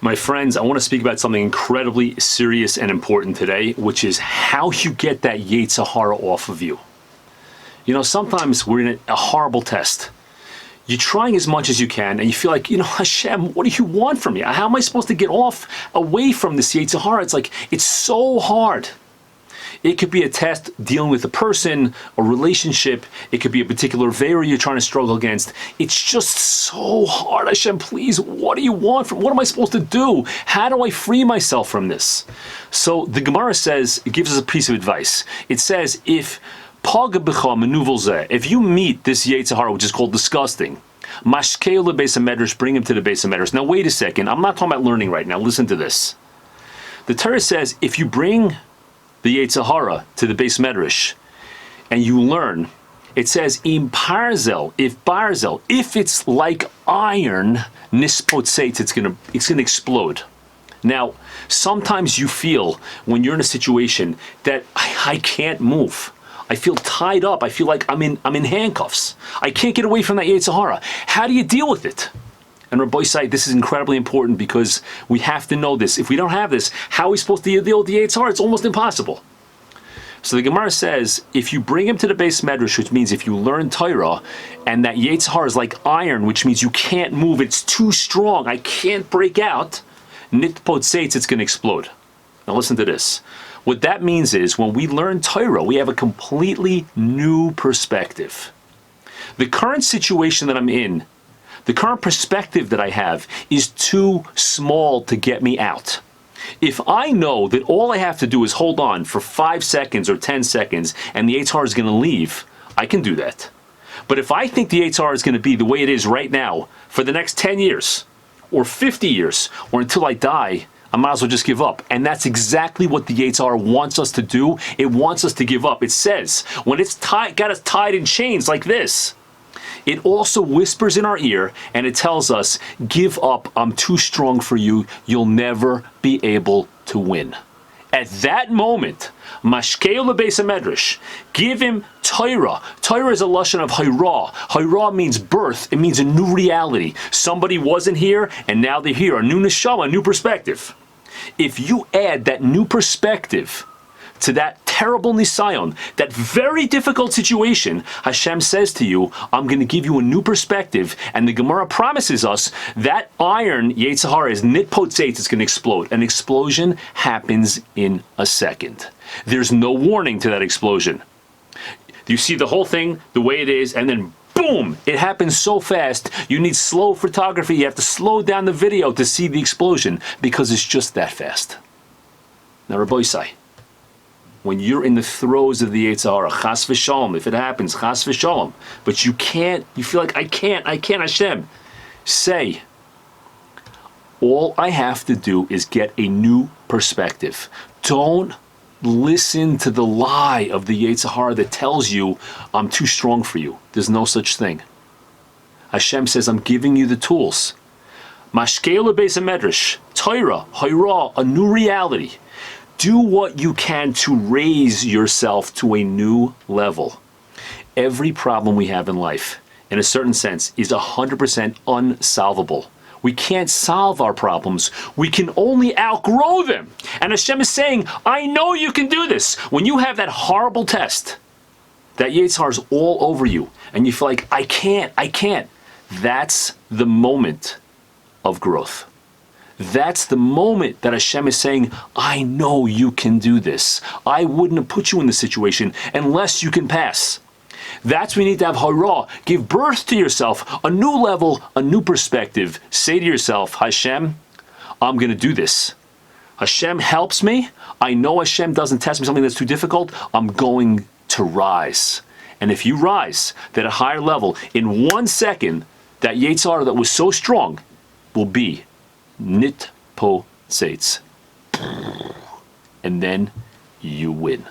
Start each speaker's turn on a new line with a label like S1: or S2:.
S1: My friends, I want to speak about something incredibly serious and important today, which is how you get that Yetzer Hara off of you. You know, sometimes we're in a horrible test. You're trying as much as you can, and you feel like, Hashem, what do you want from me? How am I supposed to get away from this Yetzer Hara? It's like, it's so hard. It could be a test dealing with a person, a relationship. It could be a particular area you're trying to struggle against. It's just so hard. Hashem, please, what do you want from? What am I supposed to do? How do I free myself from this? So the Gemara says, it gives us a piece of advice. It says, if you meet this Yetzer Hara, which is called disgusting, mashkeu lebeis hamedrash, bring him to the beis hamedrash. Now wait a second. I'm not talking about learning right now. Listen to this. The Torah says, if you bring the Yetzer Hara to the beis medrash, and you learn, it says, im parzel, if it's like iron, nispotzeitz, it's gonna explode. Now, sometimes you feel when you're in a situation that I can't move. I feel tied up. I feel like I'm in handcuffs. I can't get away from that Yetzer Hara. How do you deal with it? And Rabbi said, this is incredibly important because we have to know this. If we don't have this, how are we supposed to deal with the Yetzer Hara? It's almost impossible. So the Gemara says, if you bring him to the beis medrash, which means if you learn Torah, and that Yetzer Hara is like iron, which means you can't move, it's too strong, I can't break out, nitpotzeitz, it's going to explode. Now listen to this. What that means is when we learn Torah, we have a completely new perspective. The current situation that I'm in, the current perspective that I have is too small to get me out. If I know that all I have to do is hold on for 5 seconds or 10 seconds and the Yetzer Hara is going to leave, I can do that. But if I think the Yetzer Hara is going to be the way it is right now for the next 10 years or 50 years or until I die, I might as well just give up. And that's exactly what the Yetzer Hara wants us to do. It wants us to give up. It says, when it's got us tied in chains like this, it also whispers in our ear and it tells us, give up, I'm too strong for you, you'll never be able to win. At that moment, mashkeu lebeis hamedrash, give him Torah. Torah is a lashon of Hara. Hara means birth. It means a new reality. Somebody wasn't here and now they're here. A new neshama, a new perspective. If you add that new perspective to that terrible nisayon, that very difficult situation, Hashem says to you, I'm going to give you a new perspective, and the Gemara promises us that iron, Yetzer Hara, is nitpotzeitz, it's going to explode. An explosion happens in a second. There's no warning to that explosion. You see the whole thing the way it is, and then boom, it happens so fast, you need slow photography, you have to slow down the video to see the explosion, because it's just that fast. Now, Rabbi say, when you're in the throes of the Yetzer Hara, chas v'shalom, if it happens, chas v'shalom, but you can't, you feel like, I can't, Hashem, say, all I have to do is get a new perspective. Don't listen to the lie of the Yetzer Hara that tells you, I'm too strong for you. There's no such thing. Hashem says, I'm giving you the tools. Mashkeu lebeis hamedrash, Torah, Hara, a new reality. Do what you can to raise yourself to a new level. Every problem we have in life, in a certain sense, is 100% unsolvable. We can't solve our problems. We can only outgrow them. And Hashem is saying, I know you can do this. When you have that horrible test, that Yetzer Hara is all over you, and you feel like, I can't. That's the moment of growth. That's the moment that Hashem is saying, I know you can do this. I wouldn't have put you in this situation unless you can pass. That's when you need to have Hara. Give birth to yourself, a new level, a new perspective. Say to yourself, Hashem, I'm going to do this. Hashem helps me. I know Hashem doesn't test me something that's too difficult. I'm going to rise. And if you rise at a higher level, in 1 second, that Yetzer Hara that was so strong will be nitpotzeitz. And then you win.